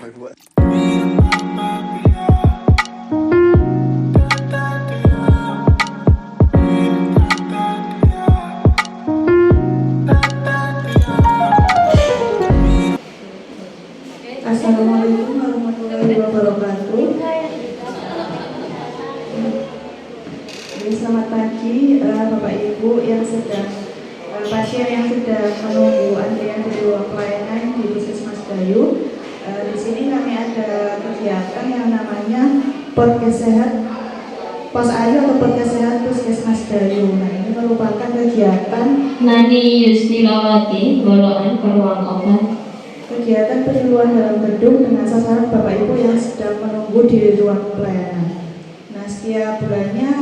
Assalamualaikum warahmatullahi wabarakatuh. Selamat pagi Bapak Ibu yang sedang pasien yang sedang menunggu antrian di ruang pelayanan di Puskesmas Gayo. Di sini kami ada kegiatan yang namanya podcast sehat Pos Ayu atau podcast sehat Puskesmas Gayo. Nah, ini merupakan kegiatan Nani Yustilawati, Boloan Peruang Obat. Kegiatan penyuluhan dalam gedung dengan sasaran Bapak Ibu yang sedang menunggu di ruang pelayanan. Nah, setiap bulannya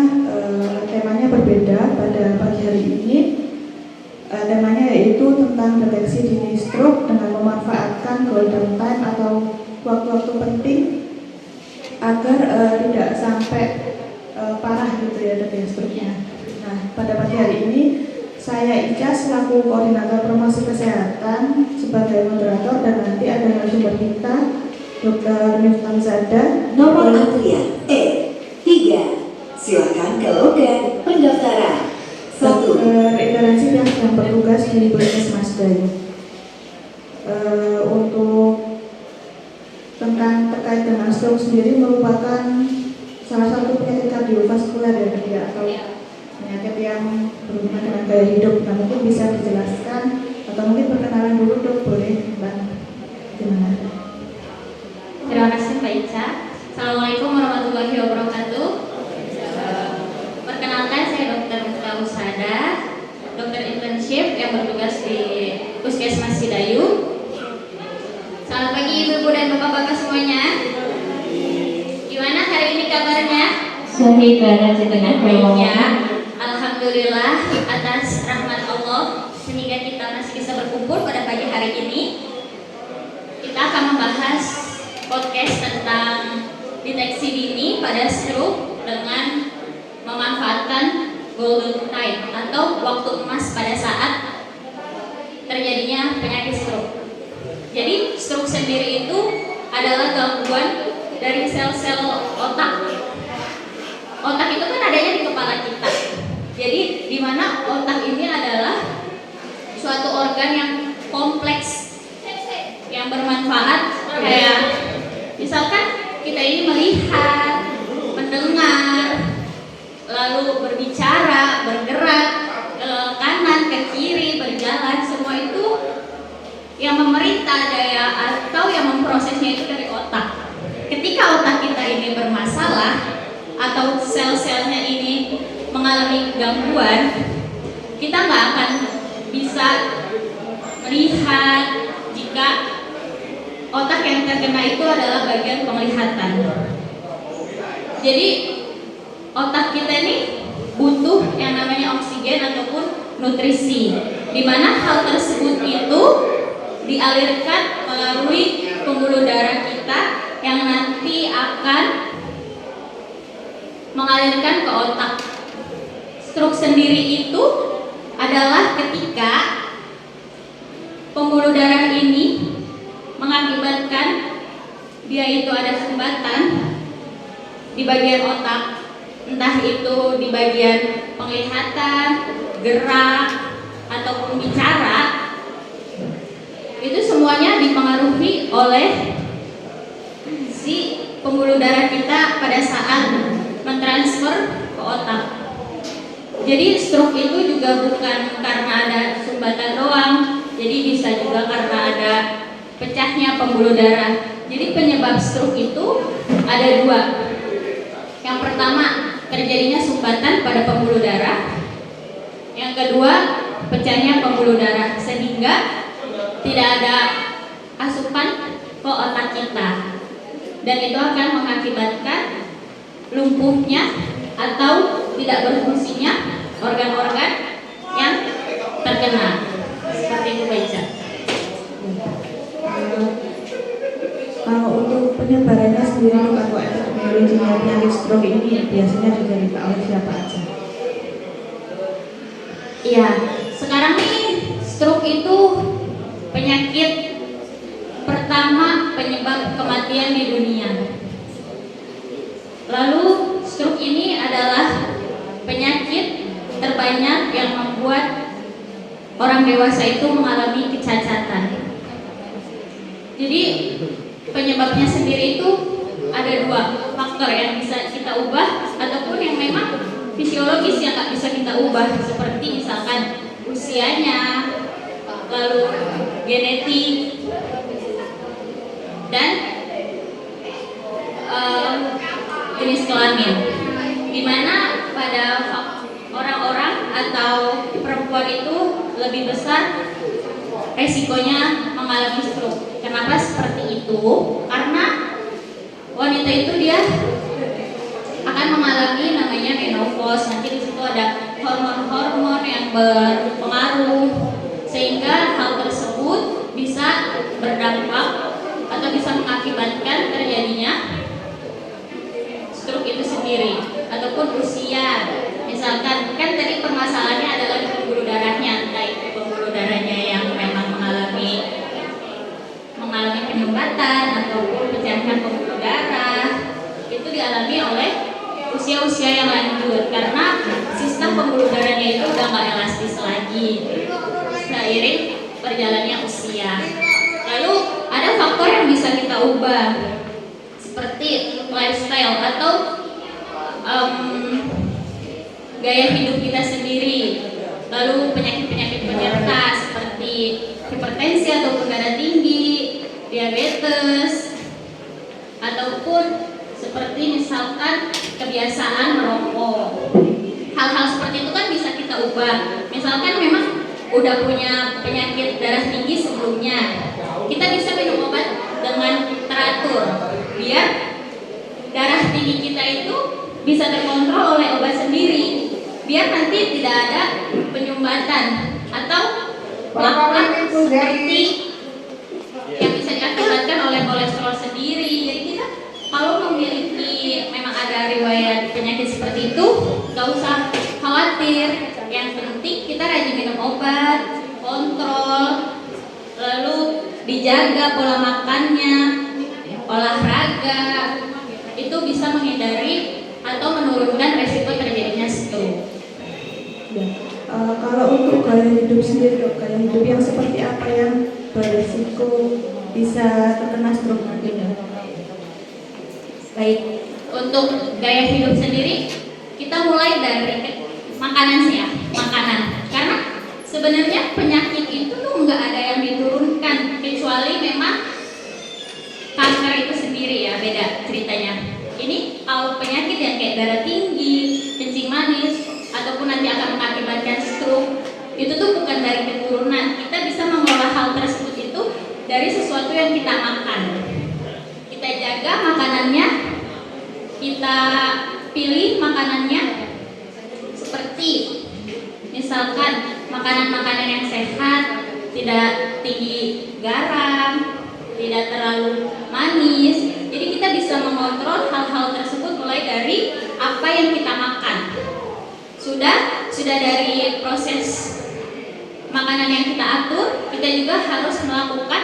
temanya berbeda. Pada pagi hari ini temanya yaitu tentang deteksi dini stroke dengan memanfaatkan golden time atau waktu-waktu penting agar tidak sampai parah gitu ya deteksi stroke-nya. Nah, pada pagi hari ini saya Ica selaku koordinator promosi kesehatan sebagai moderator, dan nanti ada narasumber kita Dr. Miftah Zada. Nomor antrian E3. Silakan ke loket pendaftaran. 1. Interaksi yang sedang bertugas di Puskesmas Gayo. Untuk terkait dengan stroke sendiri merupakan salah satu penyakit kardiovaskular ya, atau penyakit yang berhubungan dengan gaya hidup. Nah, mungkin bisa dijelaskan atau mungkin perkenalan dulu Dok, boleh Mbak? Gimana? Terima kasih Mbak Ica. Assalamualaikum warahmatullahi wabarakatuh. Perkenalkan, saya Dr. Miftah Zada, dokter internship yang bertugas di Puskesmas Gayo. Selamat pagi Ibu-ibu dan Bapak-bapak semuanya. Gimana hari ini kabarnya? Sahih banget di tengah Baiknya, alhamdulillah atas rahmat Allah sehingga kita masih bisa berkumpul pada pagi hari ini. Kita akan membahas podcast tentang deteksi dini pada stroke dengan memanfaatkan golden time atau waktu emas pada saat terjadinya penyakit stroke. Jadi stroke sendiri itu adalah gangguan dari sel-sel otak. Otak itu kan adanya di kepala kita. Jadi di mana otak ini adalah suatu organ yang kompleks yang bermanfaat, kayak misalkan kita ini melihat, mendengar, lalu berbicara, bergerak ke kanan, ke kiri, berjalan, semua itu yang memerintah daya atau yang memprosesnya itu dari otak. Ketika otak kita ini bermasalah atau sel-selnya ini mengalami gangguan, kita nggak akan bisa melihat jika otak yang terkena itu adalah bagian penglihatan. Jadi otak kita ini butuh yang namanya oksigen ataupun nutrisi, di mana hal tersebut itu dialirkan melalui pembuluh darah kita yang nanti akan mengalirkan ke otak. Stroke sendiri itu adalah ketika pembuluh darah ini mengakibatkan dia itu ada sumbatan di bagian otak, entah itu di bagian penglihatan, gerak, ataupun bicara. Itu semuanya dipengaruhi oleh si pembuluh darah kita pada saat mentransfer ke otak. Jadi stroke itu juga bukan karena ada sumbatan doang, jadi bisa juga karena ada pecahnya pembuluh darah. Jadi penyebab stroke itu ada dua. Yang pertama, terjadinya sumbatan pada pembuluh darah. Yang kedua, pecahnya pembuluh darah sehingga tidak ada asupan ke otak kita, dan itu akan mengakibatkan lumpuhnya atau tidak berfungsinya organ-organ yang terkena. Seperti itu baca. Kalau untuk penyebarannya sendiri atau epidemiologinya penyakit stroke ini biasanya diderita oleh siapa aja? Iya, sekarang nih stroke itu penyakit pertama penyebab kematian kematian di dunia. Lalu stroke ini adalah penyakit terbanyak yang membuat orang dewasa itu mengalami kecacatan. Jadi penyebabnya sendiri itu ada dua faktor yang bisa kita ubah ataupun yang memang fisiologis yang nggak bisa kita ubah, seperti misalkan usianya, lalu genetik, dan jenis kelamin. Dimana pada orang-orang atau perempuan itu lebih besar resikonya mengalami stroke. Kenapa seperti itu? Karena wanita itu dia akan mengalami namanya menopause. Nanti di situ ada hormon-hormon yang berpengaruh sehingga hal tersebut bisa berdampak atau bisa mengakibatkan terjadinya stroke itu sendiri ataupun usia. Misalkan kan tadi permasalahannya adalah di pembuluh darahnya, entah itu pembuluh darahnya yang memang mengalami penyumbatan ataupun pecahan pembuluh darah, itu dialami oleh usia-usia yang lanjut karena sistem pembuluh darahnya itu udah nggak elastis lagi seiring berjalannya usia. Lalu ada faktor yang bisa kita ubah seperti lifestyle atau gaya hidup kita sendiri. Lalu penyakit-penyakit penyerta seperti hipertensi ataupun darah tinggi, diabetes, ataupun seperti misalkan kebiasaan merokok. Hal-hal seperti itu kan bisa kita ubah. Misalkan memang udah punya penyakit darah tinggi sebelumnya, kita bisa minum obat dengan teratur biar darah tinggi kita itu bisa terkontrol oleh obat sendiri, biar nanti tidak ada penyumbatan atau plaque seperti yang bisa diakibatkan oleh kolesterol sendiri. Jadi kita kalau memiliki memang ada riwayat penyakit seperti itu, nggak usah khawatir. Yang penting kita rajin minum obat, kontrol, lalu dijaga pola makannya, olahraga, itu bisa menghindari atau menurunkan resiko terjadinya stroke. Kalau untuk gaya hidup sendiri, gaya hidup yang seperti apa yang beresiko bisa terkena stroke nantinya? Baik, untuk gaya hidup sendiri kita mulai dari makanan sih ya, makanan. Karena sebenarnya penyakit itu tuh nggak ada yang diturunkan kecuali memang kanker itu sendiri ya, beda ceritanya. Ini kalau penyakit yang kayak darah tinggi, kencing manis, ataupun nanti akan mengakibatkan stroke, itu tuh bukan dari keturunan. Kita bisa mengolah hal tersebut itu dari sesuatu yang kita makan. Kita jaga makanannya, kita pilih makanannya, seperti misalkan makanan-makanan yang sehat, tidak tinggi garam, tidak terlalu manis. Jadi kita bisa mengontrol hal-hal tersebut mulai dari apa yang kita makan. Sudah dari proses makanan yang kita atur, kita juga harus melakukan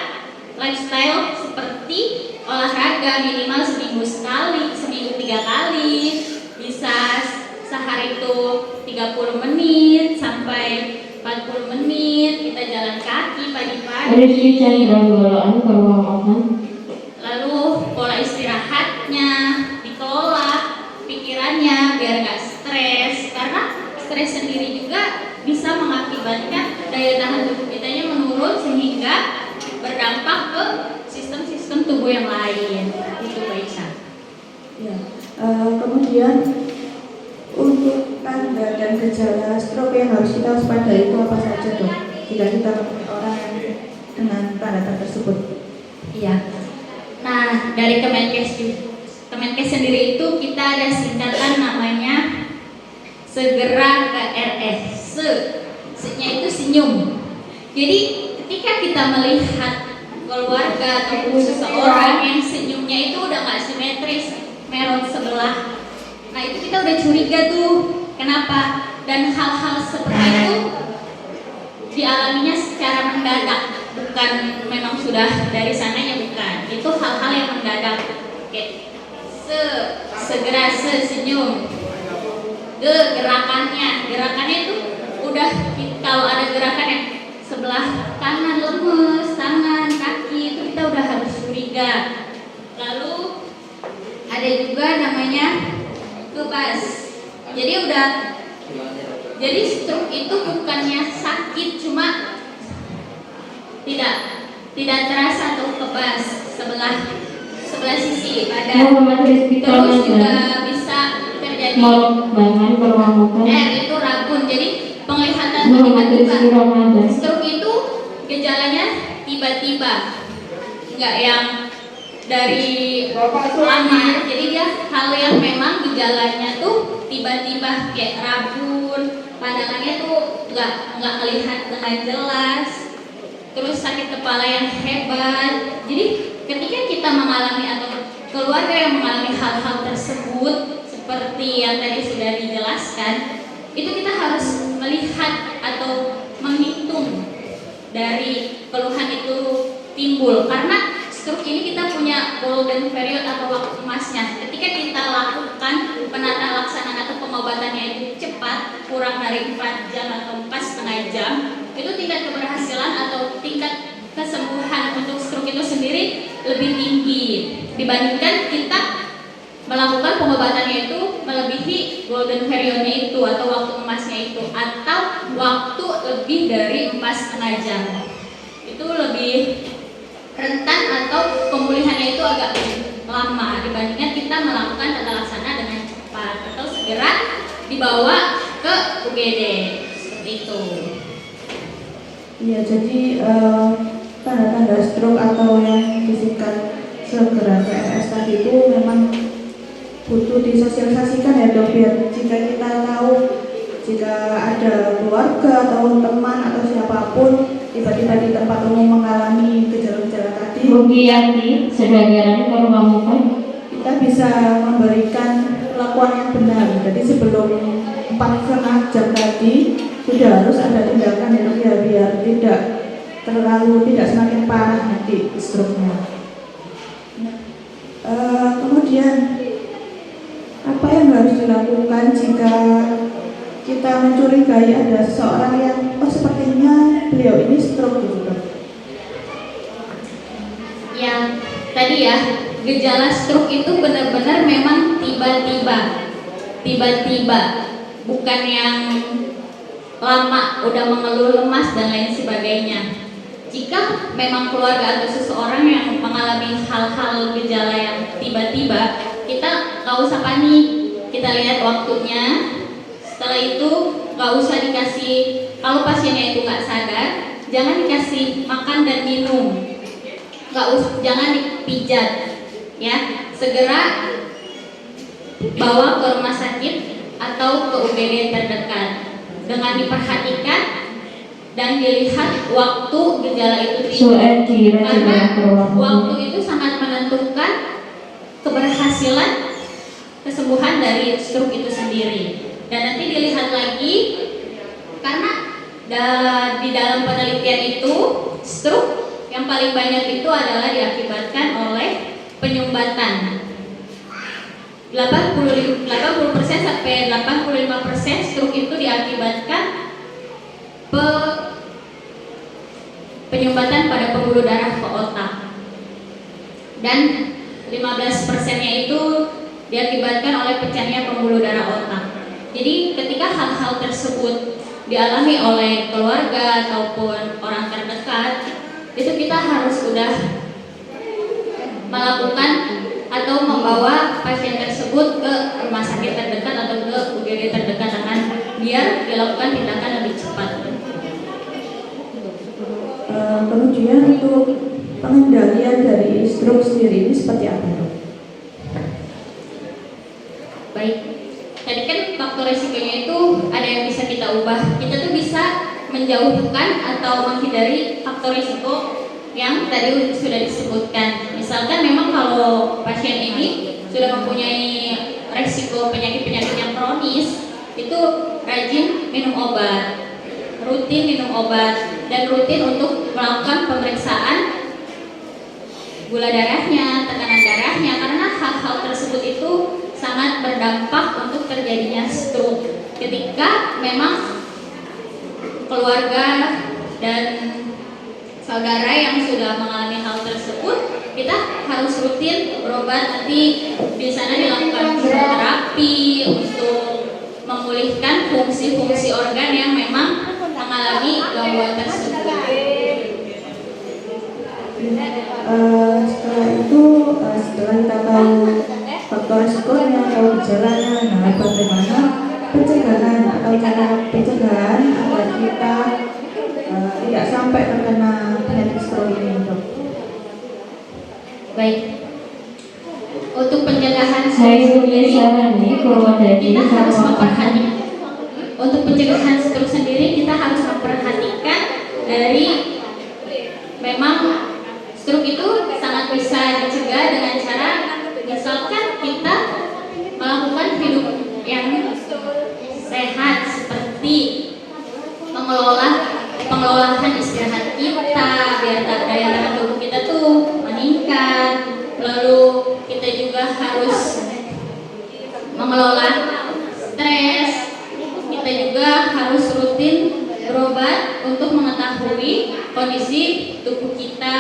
lifestyle seperti olahraga minimal seminggu sekali, seminggu 3 kali, bisa sehari itu 30 menit sampai 40 menit, kita jalan kaki pagi-pagi. Lalu pola istirahatnya dikelola, pikirannya biar gak stres, karena stres sendiri juga bisa mengakibatkan daya tahan tubuh kitanya menurun sehingga berdampak ke sistem-sistem tubuh yang lain. Itu Baisha. Ya. Kemudian untuk tanda dan gejala stroke yang harus kita waspadai itu apa saja, Dok? Jika kita menemui orang yang dengan tanda tersebut. Iya. Nah, dari Kemenkes sendiri itu kita ada singkatan namanya segera ke RS. Se-nya itu senyum. Jadi ketika kita melihat keluarga atau seseorang yang senyumnya itu udah nggak simetris, merot sebelah, nah itu kita udah curiga tuh. Kenapa? Dan hal-hal seperti itu dialaminya secara mendadak, bukan memang sudah dari sananya, bukan. dilakukan. Itu hal-hal yang mendadak. Oke. Segera senyum. Gerakannya itu udah kalau ada gerakannya sebelah kanan lemes, tangan, kaki itu kita udah harus curiga. Lalu ada juga namanya kebas. Jadi stroke itu bukannya sakit, cuma tidak terasa atau kebas sebelah sisi badan. Terus juga bisa terjadi itu rabun. Jadi penglihatan tiba-tiba. Stroke itu gejalanya tiba-tiba, nggak yang dari lama. Jadi dia hal yang memang gejalanya tuh tiba-tiba, kayak rabun, pandangannya tuh nggak melihat dengan jelas, terus sakit kepala yang hebat. Jadi ketika kita mengalami atau keluarga yang mengalami hal-hal tersebut seperti yang tadi sudah dijelaskan, itu kita harus melihat atau menghitung dari keluhan itu timbul. Karena stroke ini kita punya golden period atau waktu emasnya. Ketika kita lakukan penata laksanaan atau pengobatannya itu cepat, kurang dari 4 jam atau 4,5 jam, itu tingkat keberhasilan atau tingkat kesembuhan untuk stroke itu sendiri lebih tinggi dibandingkan kita melakukan pengobatannya itu melebihi golden periodnya itu atau waktu emasnya itu, atau waktu lebih dari 4,5 jam. Itu lebih rentan atau pemulihannya itu agak lama dibandingkan kita melakukan tata laksana dengan cepat atau segera dibawa ke UGD seperti itu. Iya, jadi tanda-tanda stroke atau yang disingkat segera PRS tadi itu memang butuh disosialisasikan ya dok, biar jika kita tahu jika ada keluarga atau teman atau siapapun tiba-tiba di tempat umum mengalami gejala-gejala tadi, kita bisa memberikan perlakuan yang benar. Jadi sebelum 4,5 jam tadi sudah harus ada tindakan ya dok ya, biar tidak semakin parah nanti stroke-nya. Kemudian apa yang harus dilakukan jika kita mencurigai ada seseorang yang sepertinya beliau ini stroke gitu dok? Yang tadi ya, gejala stroke itu benar-benar memang tiba-tiba, bukan yang lama udah mengeluh, lemas dan lain sebagainya. Jika memang keluarga atau seseorang yang mengalami hal-hal gejala yang tiba-tiba, kita nggak usah panik, kita lihat waktunya. Setelah itu nggak usah dikasih, kalau pasiennya itu nggak sadar, jangan dikasih makan dan minum, jangan dipijat, ya. Segera bawa ke rumah sakit atau ke UGD terdekat dengan diperhatikan dan dilihat waktu gejala itu timbul, karena waktu itu sangat menentukan keberhasilan kesembuhan dari stroke itu sendiri. Dan nanti dilihat lagi, karena di dalam penelitian itu stroke yang paling banyak itu adalah diakibatkan oleh penyumbatan. 80% sampai 85% stroke itu diakibatkan penyumbatan pada pembuluh darah ke otak, dan 15%-nya itu diakibatkan oleh pecahnya pembuluh darah otak. Jadi ketika hal-hal tersebut dialami oleh keluarga ataupun orang terdekat, itu kita harus sudah melakukan atau membawa pasien tersebut ke rumah sakit terdekat atau ke UGD terdekat biar dilakukan tindakan lebih cepat. Kemudian untuk pengendalian dari stroke sendiri ini seperti apa dok? Baik, tadi kan faktor risikonya itu ada yang bisa kita ubah. Kita tuh bisa menjauhkan atau menghindari faktor risiko yang tadi sudah disebutkan. Misalkan memang kalau pasien ini sudah mempunyai risiko penyakit-penyakit yang kronis, itu rajin minum obat, rutin minum obat, dan rutin untuk melakukan pemeriksaan gula darahnya, tekanan darahnya, karena hal-hal tersebut itu sangat berdampak untuk terjadinya stroke. Ketika memang keluarga dan saudara yang sudah mengalami hal tersebut, kita harus rutin berobat. Nanti di sana dilakukan terapi untuk memulihkan fungsi-fungsi organ yang memang mengalami gangguan tersebut. Setelah itu, setelah kita tahu faktor risikonya, tahu gejalanya, nah bagaimana pencegahan atau cara pencegahan agar kita tidak sampai terkena penyakit stroke ini, Dok? Baik, untuk pencegahan stroke sendiri kita harus memperhatikan. Untuk pencegahan stroke sendiri kita harus memperhatikan dari memang stroke itu sangat bisa dicegah dengan cara misalkan kita melakukan hidup yang sehat, seperti pengelolaan istirahat kita biar daya tahan tubuh kita tuh meningkat. Lalu kita juga harus mengelola stres. Kita juga harus rutin berobat untuk mengetahui kondisi tubuh kita.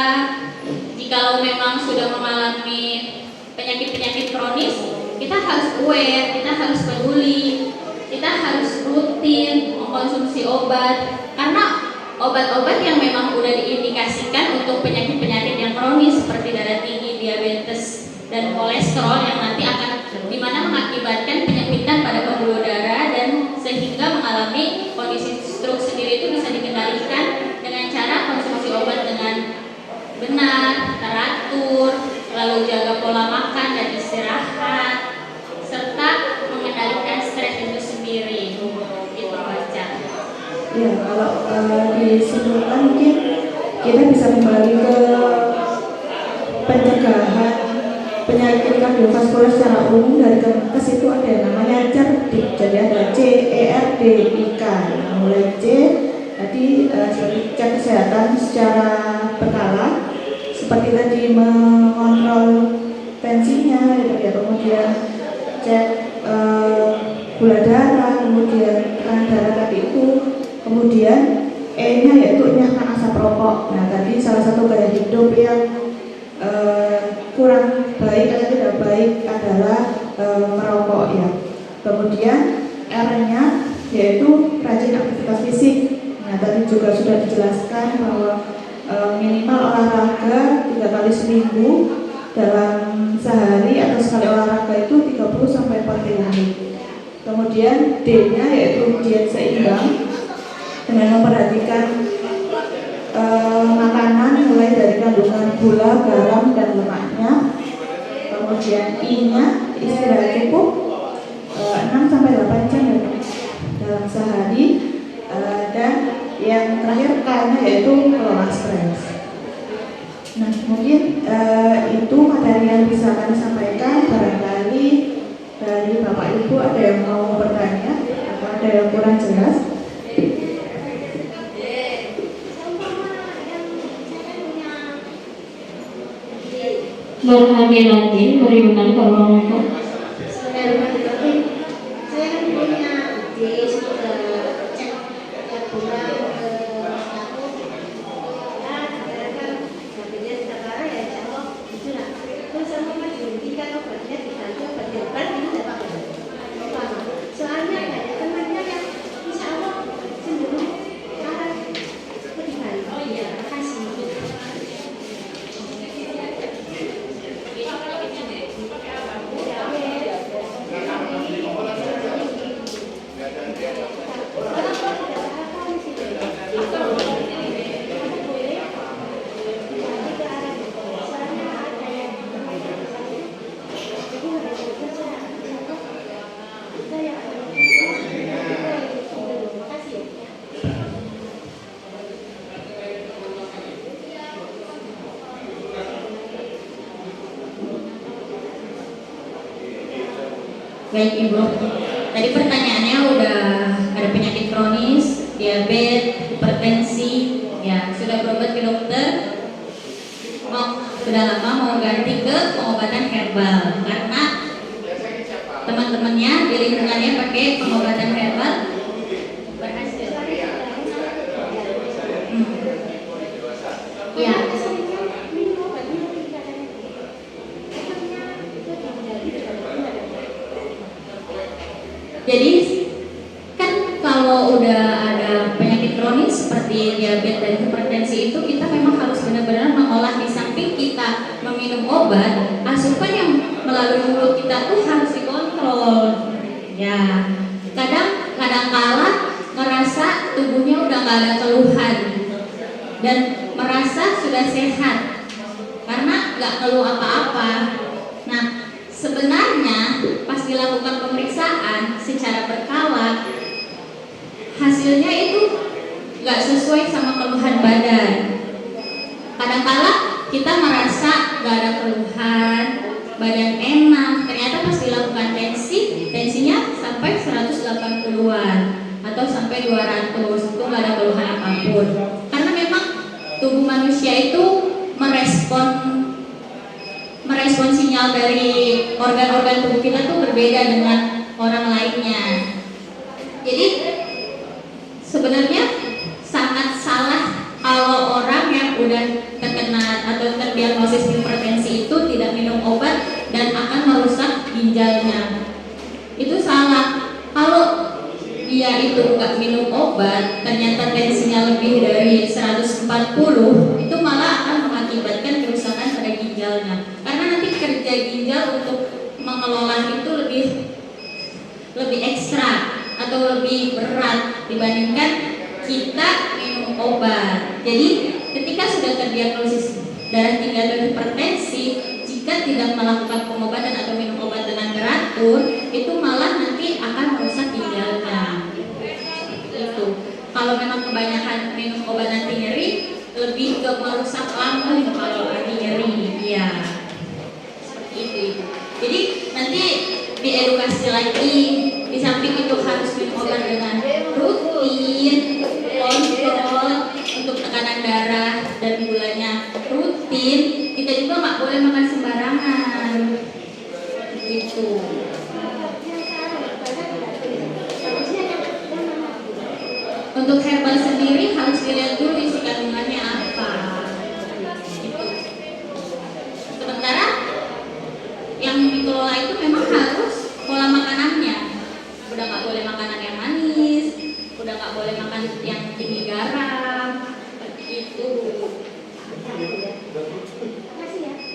Jikalau memang sudah mengalami penyakit-penyakit kronis, kita harus aware, kita harus peduli, kita harus rutin mengkonsumsi obat, karena obat-obat yang memang sudah diindikasikan untuk penyakit-penyakit yang kronis seperti darah tinggi, diabetes, dan kolesterol yang nanti akan dimana mengakibatkan penyempitan pada pembuluh darah dan sehingga mengalami kondisi stroke sendiri itu bisa dikendalikan dengan cara konsumsi obat dengan benar, teratur, lalu jaga pola makan dan istirahat, serta mengendalikan stres itu sendiri. Itu baca. Ya, kalau disimpulkan mungkin kita bisa kembali ke pencegahan penyakit kardiovaskular secara umum. Dari Kemenkes itu ada yang namanya CERDIK, jadi ada CERDIK. Mulai C tadi cek kesehatan secara berkala, seperti tadi mengontrol tensinya, ya, kemudian cek gula darah, kemudian tekanan darah tadi itu, kemudian E-nya yaitu enyahkan asap rokok. Nah tadi salah satu gaya hidup yang kurang baik atau tidak baik adalah merokok, ya. Kemudian R-nya yaitu rajin aktivitas fisik. Nah tadi juga sudah dijelaskan bahwa minimal olahraga 3 kali seminggu dalam sehari, atau sekali olahraga itu 30-40 menit. Kemudian D-nya yaitu diet seimbang dengan memperhatikan makanan mulai dari kandungan gula, garam, dan lemaknya. Kemudian I-nya istirahat cukup 6-8 jam dalam sehari, dan yang terakhir K-nya yaitu kelola stres. Nah mungkin itu materi yang bisa kami sampaikan. Barangkali dari Bapak Ibu ada yang mau bertanya atau ada yang kurang jelas. Berhati lagi beriman kalau untuk saya kan punya ide sudah cek pulang ke aku ya kan habisnya sekarang ya jawab itu lah terus sama diundikan obatnya dibantu obat ini dapat soalnya ada temannya yang insya Allah cenderung arah lebih baik. Oh iya, makasih. Baik Ibu, tadi pertanyaannya udah ada penyakit kronis, diabetes, hipertensi, ya sudah berobat ke dokter. sudah lama mau ganti ke pengobatan herbal karena teman-temannya di lingkungannya pakai pengobatan herbal berhasil. Ya. Jadi kan kalau udah ada penyakit kronis seperti diabetes dan hipertensi itu kita memang harus benar-benar mengolah. Di samping kita meminum obat, asupan yang melalui mulut kita tuh harus dikontrol. Ya, kadang kala ngerasa tubuhnya udah gak ada keluhan dan merasa sudah sehat karena gak keluh apa-apa. Nah, sebenarnya pas dilakukan pemeriksaan secara berkala, hasilnya itu gak sesuai sama keluhan badan. Kadang-kala kita merasa gak ada keluhan, badan enak, ternyata pas dilakukan tensinya sampai 180-an atau sampai 200, itu gak ada keluhan apapun. Karena memang tubuh manusia itu merespon sinyal dari organ-organ tubuh kita tuh berbeda dengan orang lainnya. Jadi sebenarnya sangat salah kalau orang yang udah terkena atau terdiagnosis hipertensi itu tidak minum obat dan akan merusak ginjalnya. Itu salah. Kalau dia itu nggak minum obat, ternyata tensinya lebih dari 140, itu malah akan mengakibatkan kerusakan pada ginjalnya. Karena nanti kerja ginjal untuk mengelola itu lebih ekstra atau lebih berat dibandingkan kita minum obat. Jadi ketika sudah terdiagnosis darah tinggi atau hipertensi, jika tidak melakukan pengobatan atau minum obat dengan teratur, itu malah nanti akan merusak ginjalnya. Itu. Kalau memang kebanyakan minum obat anti nyeri, lebih ke merusak lambung kalau anti nyeri. Ya. Seperti itu. Jadi nanti diedukasi lagi. Di samping itu harus minum obat dengan rutin, kontrol untuk tekanan darah dan gulanya rutin. Kita juga nggak boleh makan sembarangan. Gitu. Untuk herbal sendiri harus dilihat dulu isi kandungannya apa. Gitu. Sementara yang dikelola itu memang harus pola makanannya. Udah nggak boleh makanan yang manis, udah nggak boleh makan yang tinggi garam, itu.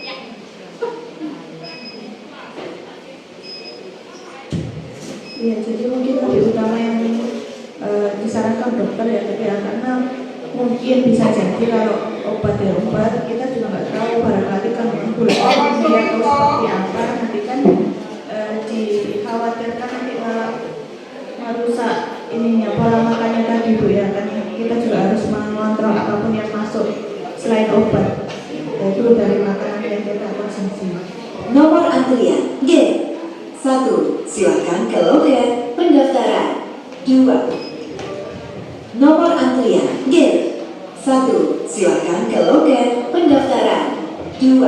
Ya. Iya, jadi mungkin lebih utama yang disarankan dokter ya, tapi ya karena mungkin bisa jadi kalau obat ya obat kita juga nggak tahu, barangkali kan gulanya tinggi atau seperti apa, nanti kan dikhawatirkan nanti malah merusak ininya pola makannya tadi Bu ya, kan kita juga harus mengontrol apapun yang masuk selain obat, itu dari makanan yang kita konsumsi. Nomor antrian G 1, silakan ke loket pendaftaran. 2. Nomor antrian G 1, silakan ke loket pendaftaran. 2.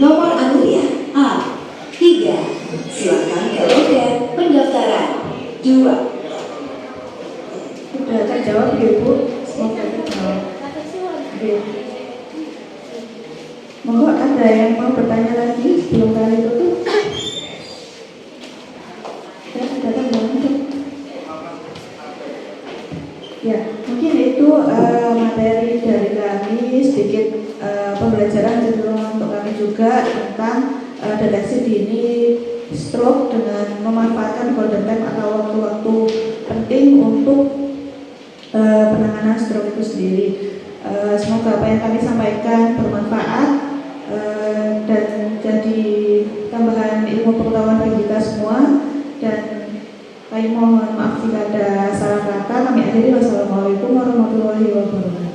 Nomor antrian A 3, silakan ke loket pendaftaran. 2. Sudah terjawab ya Bu, semoga terjawab. Oke. Monggo ada yang mau bertanya lagi sebelum kali tutup? Ya, datang banget. Ya, mungkin itu materi dari kami, sedikit pembelajaran cenderung untuk kami juga tentang deteksi dini stroke dengan memanfaatkan golden time atau waktu-waktu penting untuk penanganan stroke itu sendiri. Semoga apa yang kami sampaikan bermanfaat dan jadi tambahan ilmu pengetahuan bagi kita semua, dan kami mohon maaf jika ada salah kata. Kami akhiri. Wassalamualaikum warahmatullahi wabarakatuh.